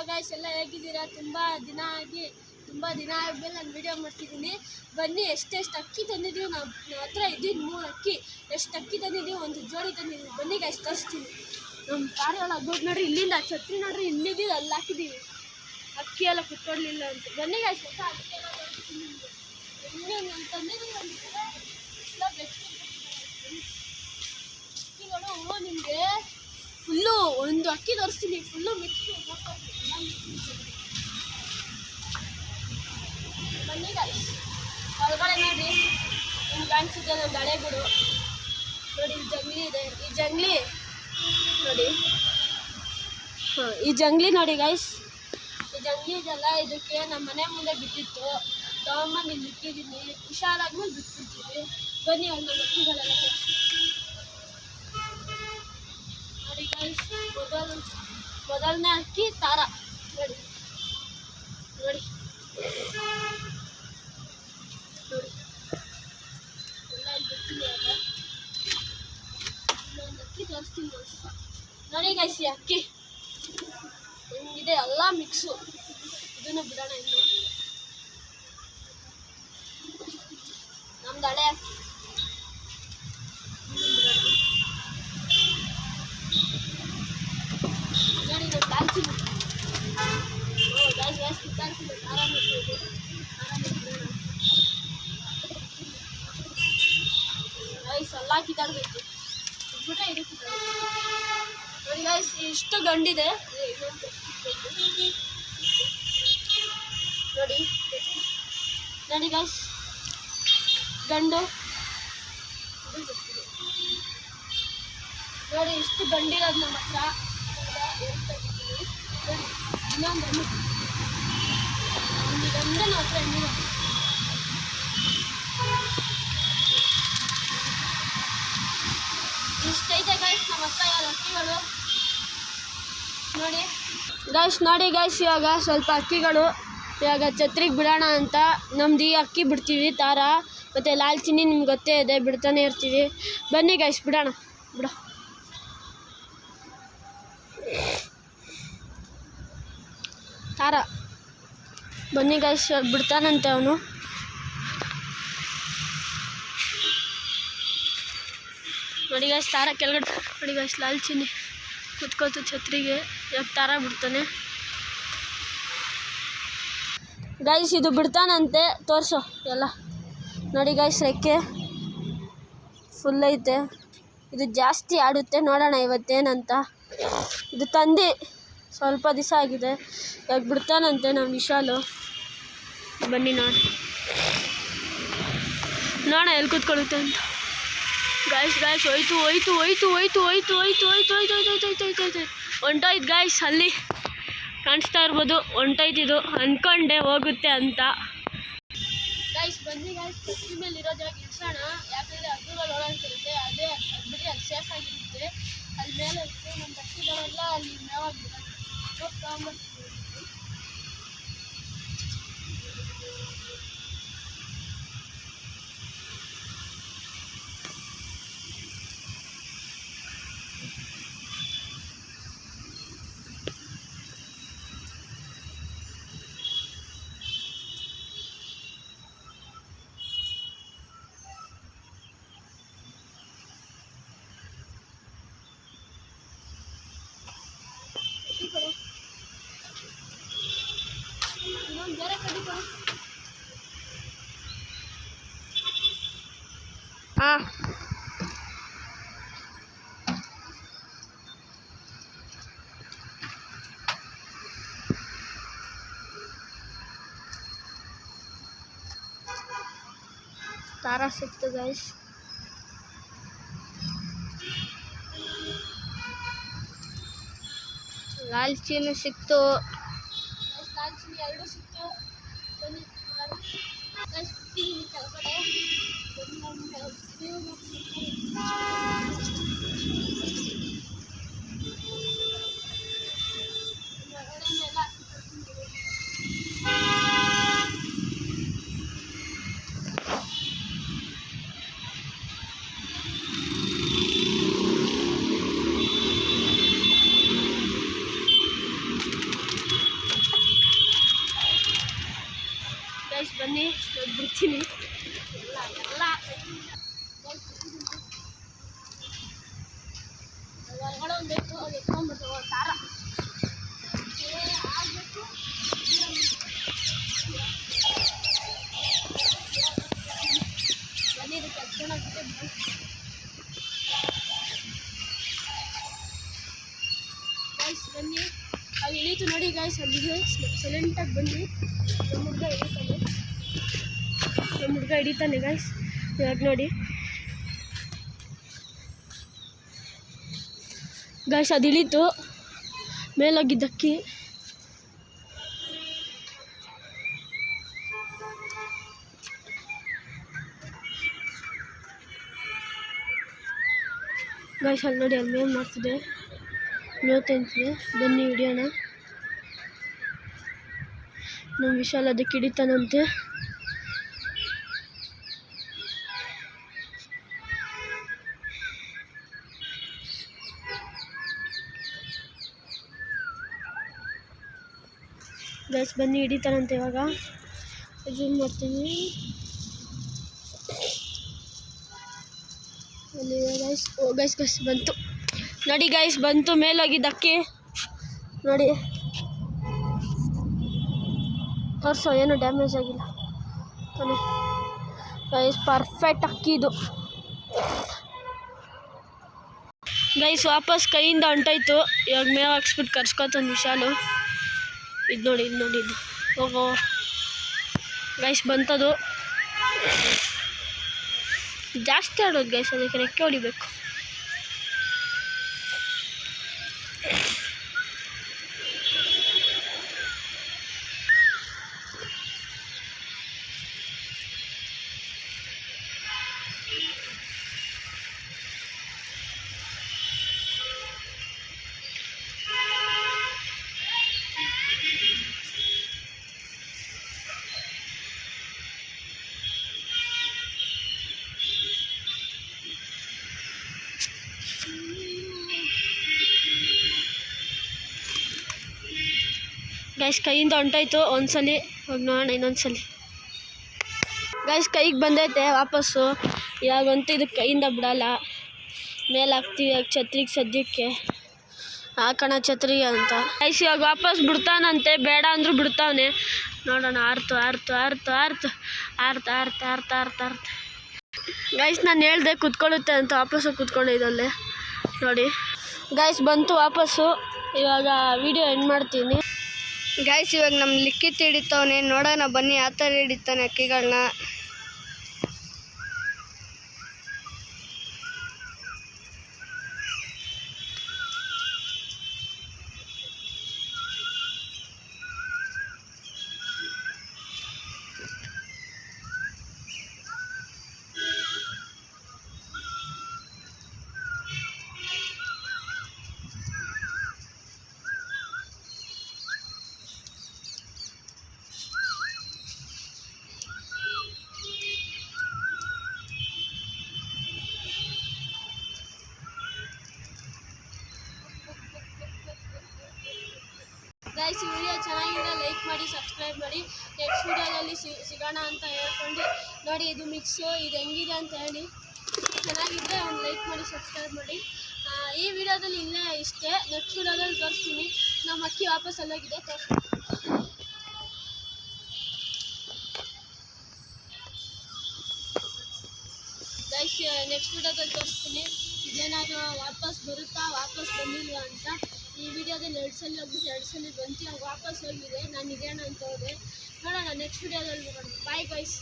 Guys ಎಲ್ಲ ಹೇಗಿದ್ದೀರಾ? ತುಂಬ ದಿನ ಆದ್ಮೇಲೆ ನಾನು ವಿಡಿಯೋ ಮಾಡ್ತಿದ್ದೀನಿ. ಬನ್ನಿ ಎಷ್ಟೆಷ್ಟು ಅಕ್ಕಿ ತಂದಿದ್ದೀವಿ. ನಮ್ಮ ಹತ್ರ ಇದ್ದಿದ್ದು 3 ಅಕ್ಕಿ. ಎಷ್ಟು ಅಕ್ಕಿ ತಂದಿದ್ದೀವಿ, ಒಂದು ಜೋಡಿ ತಂದಿದ್ದೀವಿ. ಬನ್ನಿ ಗೈಸ್ ತೋರಿಸ್ತೀನಿ. ನಮ್ಮ ಕಾರ್ ಒಳಗೆ ಹೋಗಿ ನೋಡ್ರಿ, ಇಲ್ಲಿಂದ ಛತ್ರಿ ನೋಡ್ರಿ, ಇಲ್ಲಿದ್ದೀವಿ ಅಲ್ಲಿ ಹಾಕಿದ್ದೀವಿ. ಅಕ್ಕಿ ಎಲ್ಲ ಕುತ್ಕೊಡ್ಲಿಲ್ಲ ಅಂತ. ಬನ್ನಿ ಗೈಸ್ ಹೊಸ ಅಕ್ಕಿ ಎಲ್ಲ ತೋರಿಸ್ತೀನಿ ನಿಮಗೆ. ಹಿಂಗೆ ನಾನು ತಂದಿದ್ದೀವಿ ಅಕ್ಕಿಗಳು ನಿಮಗೆ ಫುಲ್ಲು ಒಂದು ಅಕ್ಕಿ ತೋರಿಸ್ತೀನಿ. ಫುಲ್ಲು ಮಿಕ್ಸ್ ಬನ್ನಿ ಗೈಸ್. ಒಳಗಡೆ ನೋಡಿ ನಿಮ್ಗೆ ಕಾಣಿಸುತ್ತೆ ನಮ್ಮ ಹಳೆಗಳು. ನೋಡಿ ಈ ಜಂಗ್ಲಿ ಇದೆ, ಈ ಜಂಗ್ಲಿ ನೋಡಿ. ಈ ಜಂಗ್ಲಿ ನೋಡಿ ಗೈಸ್, ಈ ಜಂಗ್ಲಿ ಇದೆಲ್ಲ ಇದಕ್ಕೆ ನಮ್ಮ ಮನೆ ಮುಂದೆ ಬಿಟ್ಟಿತ್ತು. ತಗೊಂಬಂದು ಇಲ್ಲಿ ಇಟ್ಟಿದ್ದೀನಿ. ಹುಷಾರಾದ್ಮೇಲೆ ಬಿಟ್ಬಿಡ್ತೀವಿ. ಬನ್ನಿ ಅವ್ರು ನಮ್ಮ ಅಕ್ಕಿಗಳೆಲ್ಲ ನೋಡಿ ಗೈಸ್. ಮೊದಲನೇ ಅಕ್ಕಿ ತಾರ ನೋಡಿ ನೋಡಿ ನೋಡಿ ಎಲ್ಲ ಇಲ್ಲಿ ಬಿಡ್ತೀನಿ. ಆಗ ಇನ್ನೊಂದು ಅಕ್ಕಿ ತೋರಿಸ್ತೀನಿ ನೋಡಿ ಗೈಸ್. ಈ ಅಕ್ಕಿ ಹೆಂಗಿದೆ ಎಲ್ಲ ಮಿಕ್ಸು. ಇದನ್ನು ಬಿಡೋಣ. ಇನ್ನು ನಮ್ದು ಹಳೆ ಅಕ್ಕಿ ನೋಡಿ. ನಮ್ಮ ದಾಲ್ಚಿನ್ನಿ ಗ್ಯಾಸ್ ಕಿತ್ತಾಡ್ತೀನಿ. ಆರಾಮಾಗಿ ಗೈಸ್ ಎಲ್ಲ ಕಿತ್ತಾಡಬೇಕು. ಇಟ್ಬಿಟ್ರೆ ಇದು ಕಿತ್ತಾಡಬೇಕು ನೋಡಿ ಗೈಸ್. ಇಷ್ಟು ಗಂಡಿದೆ ನೋಡಿ ನೋಡಿ ಗೈಸ್. ಗಂಡು ನೋಡಿ ಇಷ್ಟು ಗಂಡಿರೋದು ನಮ್ಮ ಹತ್ರ. ನೋಡಿ ಇನ್ನೊಂದು ಗಂಡ ನಮ್ಮ ಹತ್ರ ಹೆಣ್ಣಿರೋದು. ಇಷ್ಟೈತೆ ಗೈಸ್ ನಮ್ಮ ಹತ್ರ ಅಕ್ಕಿಗಳು ನೋಡಿ ಗೈಸ್. ನೋಡಿ ಗೈಸ್, ಇವಾಗ ಸ್ವಲ್ಪ ಅಕ್ಕಿಗಳು ಇವಾಗ ಛತ್ರಿಗೆ ಬಿಡೋಣ ಅಂತ ನಮ್ದು ಈ ಅಕ್ಕಿ ಬಿಡ್ತೀವಿ. ತಾರ ಮತ್ತು ಲಾಲ್ಚಿನ್ನಿ ನಿಮ್ಗೆ ಗೊತ್ತೇ ಇದೆ, ಬಿಡ್ತಾನೆ ಇರ್ತೀವಿ. ಬನ್ನಿ ಗೈಸ್ ಬಿಡೋಣ. ಬಿಡೋ ತಾರ ಬನ್ನಿ ಗೈಸ್, ಬಿಡ್ತಾನಂತೆ ಅವನು. ನೋಡಿ ಗೈಸ್ ತಾರ ಕೆಳಗಡೆ ನೋಡಿ ಗೈಸ್. ಲಾಲ್ಚಿನ್ನಿ ಕುತ್ಕೋತು ಛತ್ರಿಗೆ. ಇವಾಗ ತಾರ ಬಿಡ್ತಾನೆ ಗೈಸ್. ಇದು ಬಿಡ್ತಾನಂತೆ, ತೋರಿಸು ಎಲ್ಲ ನೋಡಿ ಗೈಸ್. ರೆಕ್ಕೆ ಫುಲ್ ಐತೆ. ಇದು ಜಾಸ್ತಿ ಆಡುತ್ತೆ, ನೋಡೋಣ ಇವತ್ತೇನಂತ. ಇದು ತಂದು ಸ್ವಲ್ಪ ದಿವಸ ಆಗಿದೆ. ಇವಾಗ ಬಿಡ್ತಾನಂತೆ ನಮ್ಮ ವಿಶಾಲು. ಬನ್ನಿ ನೋಡೋಣ ಎಲ್ಲಿ ಕೂತ್ಕೊಳ್ಳುತ್ತೆ ಅಂತ. ಗೈಸ್ ಹೋಯ್ತು ಹೊಂಟೋಯ್ತು ಗೈಸ್. ಅಲ್ಲಿ ಕಾಣಿಸ್ತಾ ಇರ್ಬೋದು, ಹೊಂಟೋಯ್ತಿದ್ದು. ಅಂದ್ಕೊಂಡೆ ಹೋಗುತ್ತೆ ಅಂತ. ಗೈಸ್ ಬನ್ನಿ ಗೈಸ್, ಕಟ್ಟಿ ಮೇಲೆ ಇರೋದಾಗ ಇಳಿಸೋಣ. ಯಾಕಂದರೆ ಹಗ್ಗಗಳು ಓಡಾಡ್ತಿರುತ್ತೆ. ಅದೇ ಅದು ಬಿಡಿ, ಅದು ಸೇಫ್ ಆಗಿರುತ್ತೆ. ಅಲ್ಲಿ ಮೇಲೆ ಇರುತ್ತೆ ನಮ್ಮ ಬಟ್ಟೆಗಳೆಲ್ಲ ಅಲ್ಲಿ ಮೇವಾಗಿರುತ್ತೆ. ತಗೊಂಬರ್ತೀವಿ. ತಾರ ಸಿಕ್ತು ಗೈಸ್. ಲಾಲ್ಚಿನ್ನಿ ಸಿಕ್ತು. ಲಾಲ್ಚಿನ್ನಿ 2 ಸಿಕ್ತು. ಬನ್ನಿ ಕೆಳಗಡೆ ಬನ್ನಿ ಬಿಡ್ತೀನಿ ಎಲ್ಲ ಹೊರಗಡೆ ಒಂದು ಬೇಕು ಅದು ಎತ್ಕೊಂಡ್ಬಿಟ್ಟು ಖಾರ ಆಗಬೇಕು ಬನ್ನಿ ಇದಕ್ಕೆ ಹಚ್ಕೊಂಡೋಗ್ಬಿಟ್ಟೆ ಗೈಸ್ ಬನ್ನಿ ಅದು ಇಳೀತು ನೋಡಿ ಗೈಸ್ ಅಲ್ಲಿಗೆ ಸೈಲೆಂಟಾಗಿ ಬನ್ನಿ ನಮ್ಮ ಹುಡುಗ ಹಿಡಿತಾನೆ ಗೈಸ್ ಇವಾಗ ನೋಡಿ ಗೈಸ್ ಅದು ಇಳೀತು ಮೇಲೋಗಿದ್ದಕ್ಕಿ ಗೈಸ್ ಅಲ್ಲಿ ನೋಡಿ ಅಲ್ಲಿ ಮೇವು ಮಾಡ್ತಿದೆ ಮೇವು ತಿಂತಿದೆ ಬನ್ನಿ ಹಿಡಿಯೋಣ ನಮ್ಮ ವಿಶಾಲ್ ಅದಕ್ಕೆ ಹಿಡಿತಾನಂತೆ ಗೈಸ್ ಬನ್ನಿ ಹಿಡಿತಾರಂತೆ ಇವಾಗ ಜೂಮ್ ಮಾಡ್ತೀನಿ ಅಲ್ಲಿ ಗೈಸ್ ಗೈಸ್ ಗೈಸ್ ಬಂತು ನೋಡಿ ಗೈಸ್ ಬಂತು ಮೇಲೋಗಿದ್ದಕ್ಕೆ ನೋಡಿ ತೋರಿಸೋ ಏನು ಡ್ಯಾಮೇಜ್ ಆಗಿಲ್ಲ ತಾನೆ ಗೈಸ್ ಪರ್ಫೆಕ್ಟ್ ಅಕ್ಕಿ ಇದು ಗೈಸ್ ವಾಪಸ್ ಕೈಯಿಂದ ಹೊಂಟೋಯ್ತು ಇವಾಗ ಮೇವು ಹಾಕ್ಸ್ಬಿಟ್ಟು ಕರ್ಸ್ಕೊತಾನೆ ವಿಶಾಲು ಇದು ನೋಡಿ ಇದು ಹೋಗೋ ಗೈಸ್ ಬಂತದು ಜಾಸ್ತಿ ಆಡೋದು ಗೈಸ್ ಅದಕ್ಕೆ ರೆಕ್ಕೆ ಹೊಡಿಬೇಕು ಗೈಸ್ ಕೈಯಿಂದ ಹೊಂಟೋಯ್ತು ಒಂದ್ಸಲಿ ಹೋಗಿ ನೋಡೋಣ ಇನ್ನೊಂದ್ಸಲಿ ಗೈಸ್ ಕೈಗೆ ಬಂದೈತೆ ವಾಪಸ್ಸು ಇವಾಗಂತೂ ಇದಕ್ಕೆ ಕೈಯಿಂದ ಬಿಡಲ್ಲ ಮೇಲೆ ಹಾಕ್ತೀವಿ ಇವಾಗ ಛತ್ರಿಗೆ ಸದ್ಯಕ್ಕೆ ಹಾಕೋಣ ಛತ್ರಿಗೆ ಅಂತ ಗೈಸ್ ಇವಾಗ ವಾಪಸ್ ಬಿಡ್ತಾನಂತೆ ಬೇಡ ಅಂದರೂ ಬಿಡ್ತಾವನೆ ನೋಡೋಣ ಆರ್ತು ಗೈಸ್ ನಾನು ಹೇಳ್ದೆ ಕುತ್ಕೊಳ್ಳುತ್ತೆ ಅಂತ ವಾಪಸ್ಸು ಕುತ್ಕೊಂಡಿದ್ದಲ್ಲೇ ನೋಡಿ ಗೈಸ್ ಬಂತು ವಾಪಸ್ಸು ಇವಾಗ ವಿಡಿಯೋ ಎಂಡ್ ಮಾಡ್ತೀನಿ ಗೈಸ್ ಇವಾಗ ನಮ್ಮ ಲಿಕ್ಕಿತ್ ಹಿಡಿತವನೆ ನೋಡೋಣ ಬನ್ನಿ ಯಾವ ಥರ ಹಿಡಿತಾನೆ ಅಕ್ಕಿಗಳನ್ನ ಗೈಸ್ ಈ ವಿಡಿಯೋ ಚೆನ್ನಾಗಿದೆ ಲೈಕ್ ಮಾಡಿ ಸಬ್ಸ್ಕ್ರೈಬ್ ಮಾಡಿ ನೆಕ್ಸ್ಟ್ ವಿಡಿಯೋದಲ್ಲಿ ಸಿಗೋಣ ಅಂತ ಹೇಳ್ಕೊಂಡು ನೋಡಿ ಇದು ಮಿಕ್ಸು ಇದು ಹೆಂಗಿದೆ ಅಂತ ಹೇಳಿ ಚೆನ್ನಾಗಿದ್ದರೆ ಒಂದು ಲೈಕ್ ಮಾಡಿ ಸಬ್ಸ್ಕ್ರೈಬ್ ಮಾಡಿ ಈ ವಿಡಿಯೋದಲ್ಲಿ ಇಲ್ಲೇ ಇಷ್ಟೇ ನೆಕ್ಸ್ಟ್ ವಿಡಿಯೋದಲ್ಲಿ ತೋರಿಸ್ತೀನಿ ನಮ್ಮ ಅಕ್ಕಿ ವಾಪಸ್ ಅಲ್ಲಾಗಿದೆ ಗೈಸ್ ನೆಕ್ಸ್ಟ್ ವಿಡಿಯೋದಲ್ಲಿ ತೋರಿಸ್ತೀನಿ ಇದೇನಾದರೂ ವಾಪಸ್ ಬರುತ್ತಾ ವಾಪಸ್ ಬಂದಿಲ್ವಾ ಅಂತ ಈ ವಿಡಿಯೋದಲ್ಲಿ 2 ಸಲ ಹೋಗ್ಬಿಟ್ಟು 2 ಸಲ ಬಂತು ವಾಪಸ್ ಹೋಗಿದೆ ನಾನು ಇದೇನ ಅಂತ ಹೋದೆ ನೋಡೋಣ ನೆಕ್ಸ್ಟ್ ವಿಡಿಯೋದಲ್ಲಿ ನೋಡೋಣ ಬಾಯ್ ಗೈಸ್